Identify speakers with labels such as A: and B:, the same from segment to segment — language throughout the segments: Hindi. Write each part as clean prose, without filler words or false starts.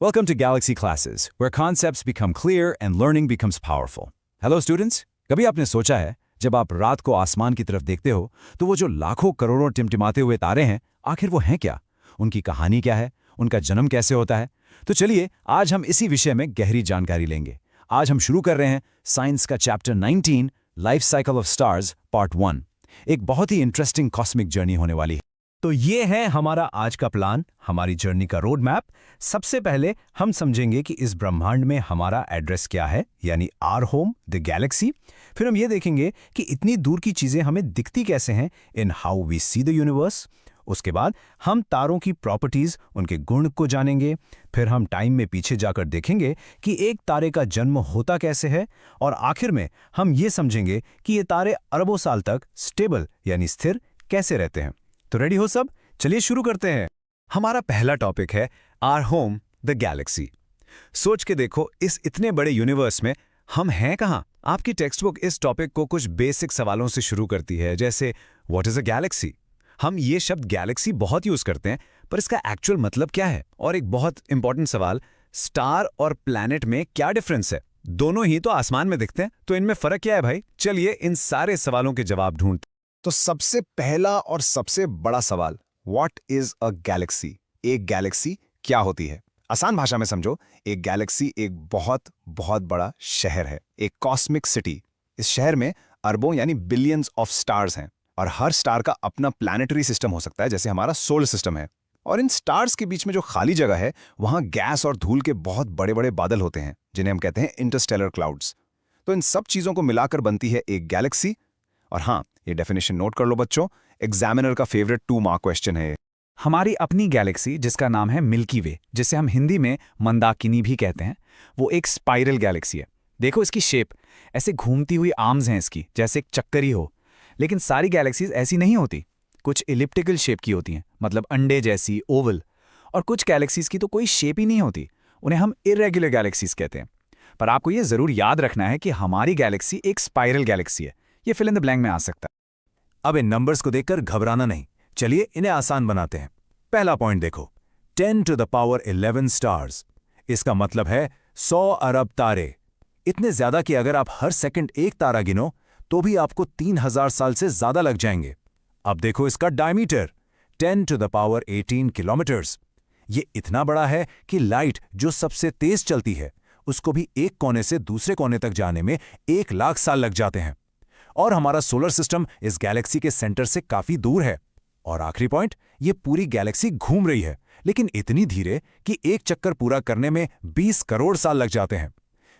A: Welcome to Galaxy Classes, where concepts become clear and learning becomes powerful. Hello students, कभी आपने सोचा है जब आप रात को आसमान की तरफ देखते हो तो वो जो लाखों करोड़ों टिमटिमाते हुए तारे हैं, आखिर वो हैं क्या? उनकी कहानी क्या है? उनका जन्म कैसे होता है? तो चलिए आज हम इसी विषय में गहरी जानकारी लेंगे। आज हम शुरू कर रहे हैं साइंस का chapter 19 life cycle of stars part 1। एक बहुत ही इंटरेस्टिंग कॉस्मिक जर्नी होने वाली है।
B: तो ये है हमारा आज का प्लान, हमारी जर्नी का रोड मैप। सबसे पहले हम समझेंगे कि इस ब्रह्मांड में हमारा एड्रेस क्या है, यानी आर होम द गैलेक्सी। फिर हम ये देखेंगे कि इतनी दूर की चीजें हमें दिखती कैसे हैं in how we see the universe. उसके बाद हम तारों की प्रॉपर्टीज, उनके गुण को जानेंगे। फिर हम टाइम में पीछे जाकर देखेंगे कि एक तारे का जन्म होता कैसे है। और आखिर में हम ये समझेंगे कि ये तारे अरबों साल तक स्टेबल यानी स्थिर कैसे रहते हैं। तो रेडी हो सब? चलिए शुरू करते हैं। हमारा पहला टॉपिक है आर होम द गैलेक्सी। सोच के देखो, इस इतने बड़े यूनिवर्स में हम हैं कहाँ? आपकी टेक्स्ट बुक इस टॉपिक को कुछ बेसिक सवालों से शुरू करती है, जैसे व्हाट इज अ गैलेक्सी। हम ये शब्द गैलेक्सी बहुत यूज करते हैं, पर इसका एक्चुअल मतलब क्या है? और एक बहुत इंपॉर्टेंट सवाल, स्टार और प्लैनेट में क्या डिफरेंस है? दोनों ही तो आसमान में दिखते हैं, तो इनमें फर्क क्या है भाई? चलिए इन सारे सवालों के जवाब ढूंढते।
C: तो सबसे पहला और सबसे बड़ा सवाल, व्हाट इज अ गैलेक्सी? एक गैलेक्सी क्या होती है? आसान भाषा में समझो, एक गैलेक्सी एक बहुत बहुत बड़ा शहर है, एक कॉस्मिक सिटी। इस शहर में अरबों यानी बिलियंस ऑफ स्टार्स हैं, और हर स्टार का अपना प्लैनेटरी सिस्टम हो सकता है, जैसे हमारा सोलर सिस्टम है। और इन स्टार्स के बीच में जो खाली जगह है, वहां गैस और धूल के बहुत बड़े बड़े बादल होते हैं, जिन्हें हम कहते हैं इंटरस्टेलर क्लाउड्स। तो इन सब चीजों को मिलाकर बनती है एक गैलेक्सी। और हाँ, ये डेफिनेशन नोट कर लो बच्चों, एग्जामिनर का फेवरेट 2 मार्क क्वेश्चन है।
A: हमारी अपनी गैलेक्सी, जिसका नाम है मिल्की वे, जिसे हम हिंदी में मंदाकिनी भी कहते हैं, वो एक स्पाइरल गैलेक्सी है। देखो इसकी शेप, ऐसे घूमती हुई आर्म्स हैं इसकी, जैसे एक चक्कर ही हो। लेकिन सारी गैलेक्सीज ऐसी नहीं होती। कुछ इलिप्टिकल शेप की होती हैं, मतलब अंडे जैसी, ओवल। और कुछ गैलेक्सीज की तो कोई शेप ही नहीं होती, उन्हें हम इरेगुलर गैलेक्सीज कहते हैं। पर आपको ये जरूर याद रखना है कि हमारी गैलेक्सी एक स्पाइरल गैलेक्सी है। ये फिल इन द ब्लैंक में आ सकता है।
B: अब इन नंबर्स को देखकर घबराना नहीं, चलिए इन्हें आसान बनाते हैं। पहला पॉइंट देखो, 10 टू द पावर 11 स्टार्स। इसका मतलब है 100 अरब तारे। इतने ज्यादा कि अगर आप हर सेकंड एक तारा गिनो तो भी आपको 3000 साल से ज्यादा लग जाएंगे। अब देखो इसका diameter, 10 to the power 18 kilometres. ये इतना बड़ा है कि लाइट जो सबसे तेज चलती है, उसको भी एक कोने से दूसरे कोने तक जाने में 1 लाख साल लग जाते हैं। और हमारा सोलर सिस्टम इस गैलेक्सी के सेंटर से काफी दूर है। और आखिरी पॉइंट, ये पूरी गैलेक्सी घूम रही है, लेकिन इतनी धीरे कि एक चक्कर पूरा करने में 20 करोड़ साल लग जाते हैं।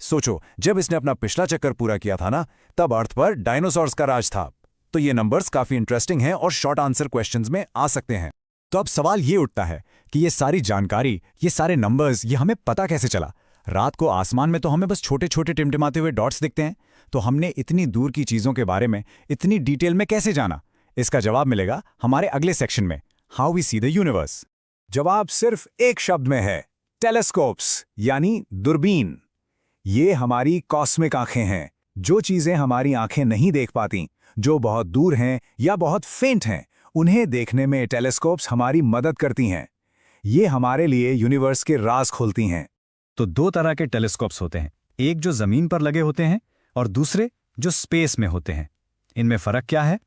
B: सोचो, जब इसने अपना पिछला चक्कर पूरा किया था ना, तब अर्थ पर डायनासोर्स का राज था। तो ये नंबर्स काफी इंटरेस्टिंग हैं और शॉर्ट आंसर क्वेश्चंस में आ सकते हैं।
A: तो अब सवाल ये उठता है कि ये सारी जानकारी, ये सारे नंबर्स, ये हमें पता कैसे चला? रात को आसमान में तो हमें बस छोटे छोटे टिमटिमाते हुए डॉट्स दिखते हैं, तो हमने इतनी दूर की चीजों के बारे में इतनी डिटेल में कैसे जाना? इसका जवाब मिलेगा हमारे अगले सेक्शन में, how we see the universe.
B: जवाब सिर्फ एक शब्द में है, टेलीस्कोप्स यानी दूरबीन। ये हमारी कॉस्मिक आंखें हैं। जो चीजें हमारी आंखें नहीं देख पाती, जो बहुत दूर हैं या बहुत फेंट हैं, उन्हें देखने में टेलीस्कोप्स हमारी मदद करती हैं। ये हमारे लिए यूनिवर्स के राज खोलती हैं।
A: तो 2 तरह के टेलीस्कोप्स होते हैं, एक जो जमीन पर लगे होते हैं और दूसरे जो स्पेस में होते हैं। इनमें फर्क क्या है?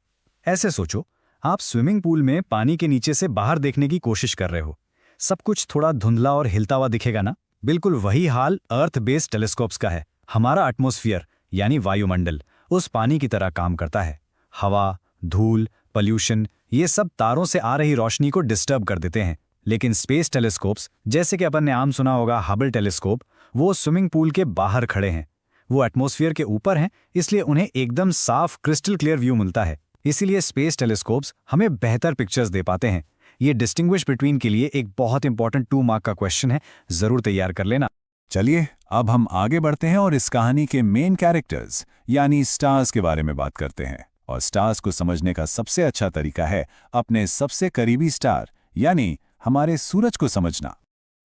A: ऐसे सोचो, आप स्विमिंग पूल में पानी के नीचे से बाहर देखने की कोशिश कर रहे हो। सब कुछ थोड़ा धुंधला और हिलता हुआ दिखेगा ना? बिल्कुल वही हाल अर्थ बेस्ड टेलीस्कोप्स का है। हमारा एटमॉस्फेयर यानी वायुमंडल उस पानी की तरह काम करता है। हवा, धूल, पॉल्यूशन, ये सब तारों से आ रही रोशनी को डिस्टर्ब कर देते हैं। लेकिन स्पेस टेलीस्कोप्स, जैसे कि अपन ने आम सुना होगा हबल टेलीस्कोप, वो स्विमिंग पूल के बाहर खड़े हैं। वो एटमॉस्फेयर के ऊपर हैं, इसलिए उन्हें एकदम साफ क्रिस्टल क्लियर व्यू मिलता है। इसीलिए स्पेस टेलीस्कोप्स हमें बेहतर पिक्चर्स दे पाते हैं। ये डिस्टिंग्विश बिटवीन के लिए एक बहुत इंपॉर्टेंट 2 मार्क का क्वेश्चन है, जरूर तैयार कर लेना।
B: चलिए अब हम आगे बढ़ते हैं और इस कहानी के मेन कैरेक्टर्स यानी स्टार्स के बारे में बात करते हैं। और स्टार्स को समझने का सबसे अच्छा तरीका है अपने सबसे करीबी स्टार यानी हमारे सूरज को समझना।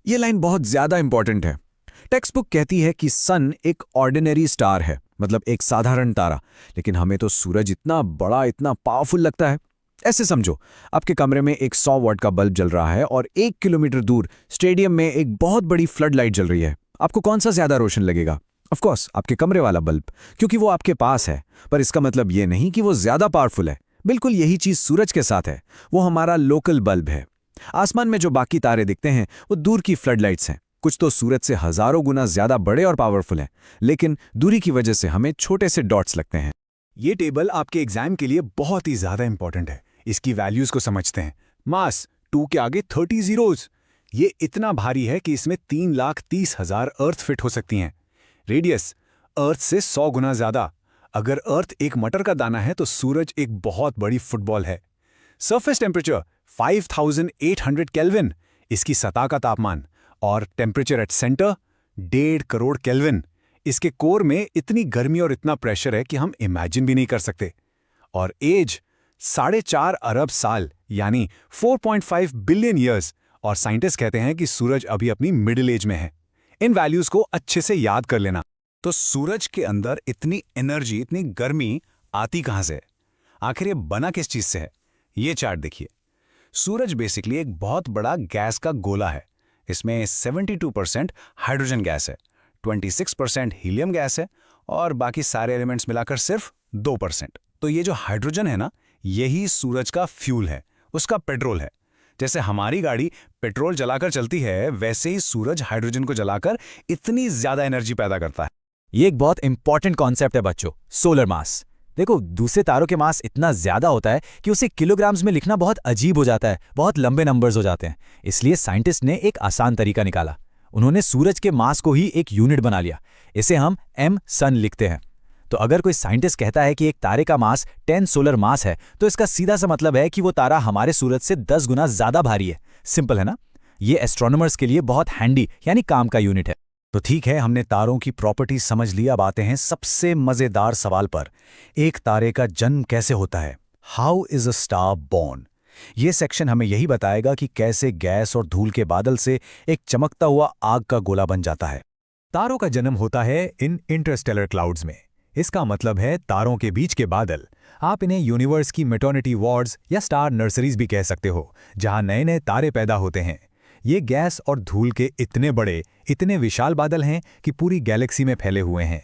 C: ये लाइन बहुत ज्यादा इंपॉर्टेंट है। टेक्स्ट बुक कहती है कि सन एक ऑर्डिनरी स्टार है, मतलब एक साधारण तारा, लेकिन हमें तो सूरज इतना बड़ा, इतना पावरफुल लगता है। ऐसे समझो, आपके कमरे में एक 100 वॉट का बल्ब जल रहा है और 1 किलोमीटर दूर स्टेडियम में एक बहुत बड़ी फ्लड लाइट जल रही है। आपको कौन सा ज्यादा रोशन लगेगा? ऑफ कोर्स आपके कमरे वाला बल्ब, क्योंकि वो आपके पास है। पर इसका मतलब ये नहीं कि वो ज्यादा पावरफुल है। बिल्कुल यही चीज सूरज के साथ है। वो हमारा लोकल बल्ब है। आसमान में जो बाकी तारे दिखते हैं वो दूर की फ्लड लाइट्स हैं। कुछ तो सूरज से हजारों गुना ज्यादा बड़े और पावरफुल हैं, लेकिन दूरी की वजह से हमें छोटे से डॉट्स लगते हैं।
A: ये टेबल आपके एग्जाम के लिए बहुत ही ज्यादा इंपॉर्टेंट है। इसकी वैल्यूज को समझते हैं। मास 2 के आगे 30 जीरोज। ये इतना भारी है कि इसमें 3,30,000 अर्थ फिट हो सकती हैं। रेडियस अर्थ से 100 गुना ज्यादा। अगर अर्थ एक मटर का दाना है तो सूरज एक बहुत बड़ी फुटबॉल है। सरफेस टेम्परेचर 5800 केल्विन इसकी सतह का तापमान, और temperature at centre 1.5 crore kelvin. इसके कोर में इतनी गर्मी और इतना प्रेशर है कि हम इमेजिन भी नहीं कर सकते। और एज 4.5 अरब साल यानी 4.5 बिलियन ईयर्स, और साइंटिस्ट कहते हैं कि सूरज अभी अपनी मिडिल एज में है। इन वैल्यूज को अच्छे से याद कर लेना।
B: तो सूरज के अंदर इतनी एनर्जी, इतनी गर्मी आती कहां से? आखिर ये बना किस चीज से है? ये चार्ट देखिए। सूरज बेसिकली एक बहुत बड़ा गैस का गोला है। इसमें 72% हाइड्रोजन गैस है, 26% हीलियम गैस है, और बाकी सारे एलिमेंट्स मिलाकर सिर्फ 2%। तो ये जो हाइड्रोजन है ना, यही सूरज का फ्यूल है, उसका पेट्रोल है। जैसे हमारी गाड़ी पेट्रोल जलाकर चलती है, वैसे ही सूरज हाइड्रोजन को जलाकर इतनी ज्यादा एनर्जी पैदा करता है।
D: ये एक बहुत इंपॉर्टेंट कॉन्सेप्ट है बच्चों, सोलर मास। देखो, दूसरे तारों के मास इतना ज्यादा होता है कि उसे किलोग्राम्स में लिखना बहुत अजीब हो जाता है, बहुत लंबे नंबर्स हो जाते हैं। इसलिए साइंटिस्ट ने एक आसान तरीका निकाला। उन्होंने सूरज के मास को ही एक यूनिट बना लिया। इसे हम m सन लिखते हैं। तो अगर कोई साइंटिस्ट कहता है कि एक तारे का मास 10 सोलर मास है, तो इसका सीधा सा मतलब है कि वो तारा हमारे सूरज से 10 गुना ज्यादा भारी है। सिंपल है ना? ये एस्ट्रोनॉमर्स के लिए बहुत हैंडी यानी काम का यूनिट है।
A: तो ठीक है, हमने तारों की प्रॉपर्टी समझ ली। अब आते हैं सबसे मजेदार सवाल पर। एक तारे का जन्म कैसे होता है? How is a star born? ये सेक्शन हमें यही बताएगा कि कैसे गैस और धूल के बादल से एक चमकता हुआ आग का गोला बन जाता है। तारों का जन्म होता है इन इंटरस्टेलर क्लाउड्स में। इसका मतलब है तारों के बीच के बादल। आप इन्हें यूनिवर्स की मेटर्निटी वार्ड्स या स्टार नर्सरीज भी कह सकते हो, जहां नए नए तारे पैदा होते हैं। ये गैस और धूल के इतने बड़े, इतने विशाल बादल हैं कि पूरी गैलेक्सी में फैले हुए हैं।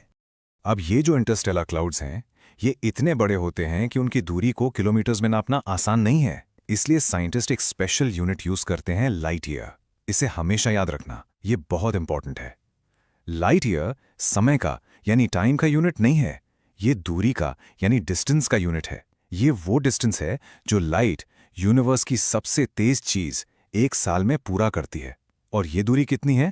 C: अब ये जो इंटरस्टेलर क्लाउड्स हैं, ये इतने बड़े होते हैं कि उनकी दूरी को किलोमीटर्स में नापना आसान नहीं है। इसलिए साइंटिस्ट एक स्पेशल यूनिट यूज करते हैं, लाइट ईयर। इसे हमेशा याद रखना, ये बहुत इंपॉर्टेंट है। लाइट ईयर समय का यानी टाइम का यूनिट नहीं है, ये दूरी का यानी डिस्टेंस का यूनिट है। ये वो डिस्टेंस है जो लाइट, यूनिवर्स की सबसे तेज चीज, एक साल में पूरा करती है। और ये दूरी कितनी है?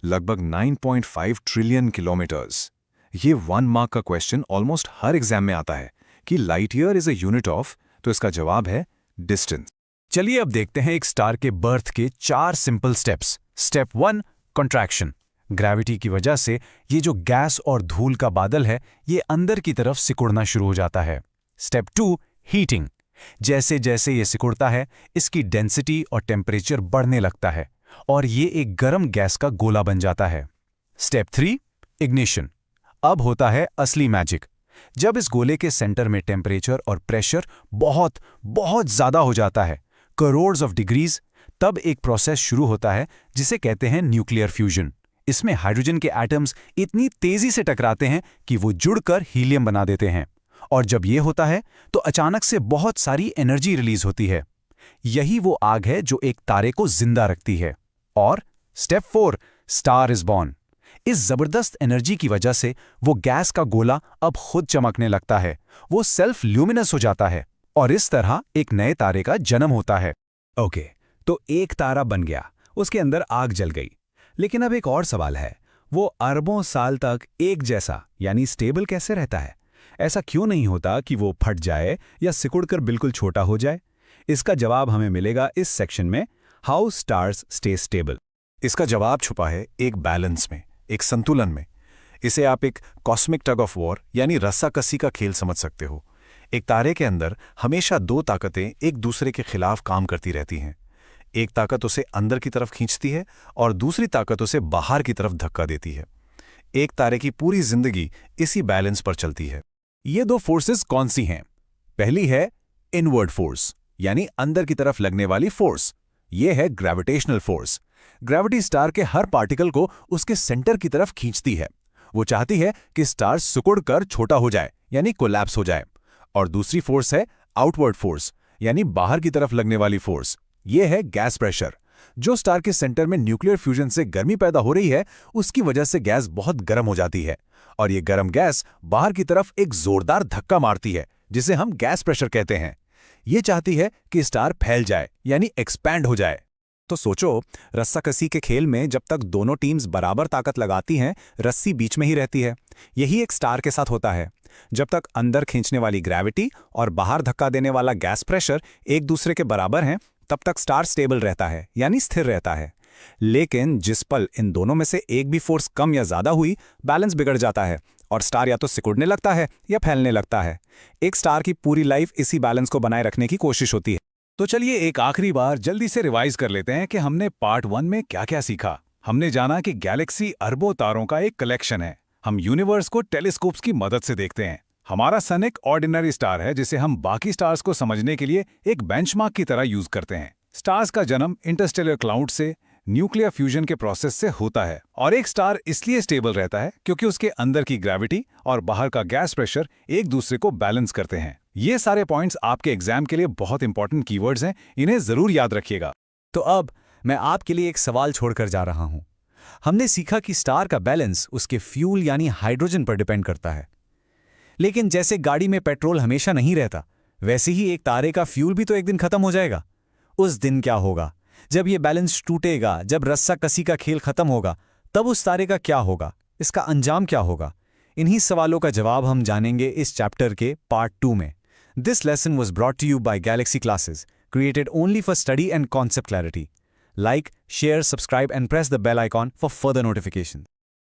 C: लगभग 9.5 ट्रिलियन किलोमीटर्स। ये 1 मार्क का क्वेश्चन ऑलमोस्ट हर एग्जाम में आता है कि light year is a unit of, तो इसका जवाब है डिस्टेंस।
B: चलिए अब देखते हैं एक स्टार के बर्थ के 4 simple steps. Step 1, contraction. Gravity की वजह से ये जो गैस और धूल का बादल है, ये अंदर की तरफ सिकुड़ना शुरू हो जाता है। Step 2, heating. जैसे जैसे ये सिकुड़ता है, इसकी डेंसिटी और टेम्परेचर बढ़ने लगता है और ये एक गर्म गैस का गोला बन जाता है। Step 3, ignition. अब होता है असली मैजिक। जब इस गोले के सेंटर में टेम्परेचर और प्रेशर बहुत बहुत ज्यादा हो जाता है, करोड्स ऑफ डिग्रीज, तब एक प्रोसेस शुरू होता है जिसे कहते हैं न्यूक्लियर फ्यूजन। इसमें हाइड्रोजन के एटम्स इतनी तेजी से टकराते हैं कि वो जुड़कर हीलियम बना देते हैं। और जब ये होता है तो अचानक से बहुत सारी एनर्जी रिलीज होती है। यही वो आग है जो एक तारे को जिंदा रखती है। और स्टेप 4, स्टार इज बॉर्न। इस जबरदस्त एनर्जी की वजह से वो गैस का गोला अब खुद चमकने लगता है, वो सेल्फ ल्यूमिनस हो जाता है और इस तरह एक नए तारे का जन्म होता है।
A: ओके, तो एक तारा बन गया, उसके अंदर आग जल गई। लेकिन अब एक और सवाल है, वो अरबों साल तक एक जैसा यानी स्टेबल कैसे रहता है? ऐसा क्यों नहीं होता कि वो फट जाए या सिकुड़कर बिल्कुल छोटा हो जाए? इसका जवाब हमें मिलेगा इस सेक्शन में, हाउ स्टार्स स्टे स्टेबल।
C: इसका जवाब छुपा है एक बैलेंस में, एक संतुलन में। इसे आप एक कॉस्मिक टग ऑफ वॉर यानी रस्साकसी का खेल समझ सकते हो। एक तारे के अंदर हमेशा 2 ताकतें एक दूसरे के खिलाफ काम करती रहती हैं। एक ताकत उसे अंदर की तरफ खींचती है और दूसरी ताकत उसे बाहर की तरफ धक्का देती है। एक तारे की पूरी जिंदगी इसी बैलेंस पर चलती है।
B: ये 2 फोर्सेस कौन सी हैं? पहली है इनवर्ड फोर्स, यानी अंदर की तरफ लगने वाली फोर्स। ये है ग्रेविटेशनल फोर्स। ग्रेविटी स्टार के हर पार्टिकल को उसके सेंटर की तरफ खींचती है। वो चाहती है कि स्टार सिकुड़कर छोटा हो जाए, यानी कोलैप्स हो जाए। और दूसरी फोर्स है आउटवर्ड फोर्स, यानी बाहर की तरफ लगने वाली फोर्स। ये है गैस प्रेशर। जो स्टार के सेंटर में न्यूक्लियर फ्यूजन से गर्मी पैदा हो रही है, उसकी वजह से गैस बहुत गर्म हो जाती है, और ये गर्म गैस बाहर की तरफ एक जोरदार धक्का मारती है, जिसे हम गैस प्रेशर कहते हैं। ये चाहती है कि स्टार फैल जाए, यानी एक्सपैंड हो जाए।
D: तो सोचो, रस्साकसी के खेल में जब तक दोनों टीम्स बराबर ताकत लगाती हैं, रस्सी बीच में ही रहती है। यही एक स्टार के साथ होता है। जब तक अंदर खींचने वाली ग्रेविटी और बाहर धक्का देने वाला गैस प्रेशर एक दूसरे के बराबर हैं, तब तक स्टार स्टेबल रहता है, यानी स्थिर रहता है। लेकिन जिस पल इन दोनों में से एक भी फोर्स कम या ज्यादा हुई, बैलेंस बिगड़ जाता है और स्टार या तो सिकुड़ने लगता है या फैलने लगता है। एक स्टार की पूरी लाइफ इसी बैलेंस को बनाए रखने की कोशिश होती है।
A: तो चलिए एक आखिरी बार जल्दी से रिवाइज कर लेते हैं कि हमने पार्ट 1 में क्या क्या सीखा। हमने जाना कि गैलेक्सी अरबों तारों का एक कलेक्शन है। हम यूनिवर्स को टेलीस्कोप्स की मदद से देखते हैं। हमारा सन एक ऑर्डिनरी स्टार है, जिसे हम बाकी स्टार्स को समझने के लिए एक बेंचमार्क की तरह यूज करते हैं। स्टार्स का जन्म इंटरस्टेलर क्लाउड से, न्यूक्लियर फ्यूजन के प्रोसेस से होता है। और एक स्टार इसलिए स्टेबल रहता है क्योंकि उसके अंदर की ग्रेविटी और बाहर का गैस प्रेशर एक दूसरे को बैलेंस करते हैं। ये सारे पॉइंट्स आपके एग्जाम के लिए बहुत इंपॉर्टेंट कीवर्ड्स हैं, इन्हें जरूर याद रखिएगा।
D: तो अब मैं आपके लिए एक सवाल छोड़कर जा रहा हूं। हमने सीखा कि स्टार का बैलेंस उसके फ्यूल यानी हाइड्रोजन पर डिपेंड करता है। लेकिन जैसे गाड़ी में पेट्रोल हमेशा नहीं रहता, वैसे ही एक तारे का फ्यूल भी तो एक दिन खत्म हो जाएगा। उस दिन क्या होगा? जब ये बैलेंस टूटेगा, जब रस्साकसी का खेल खत्म होगा, तब उस तारे का क्या होगा? इसका अंजाम क्या होगा? इन्हीं सवालों का जवाब हम जानेंगे इस चैप्टर के पार्ट 2 में। This lesson was brought to you by Galaxy Classes, created only for study and concept clarity. Like, share, subscribe and press the bell icon for further notifications.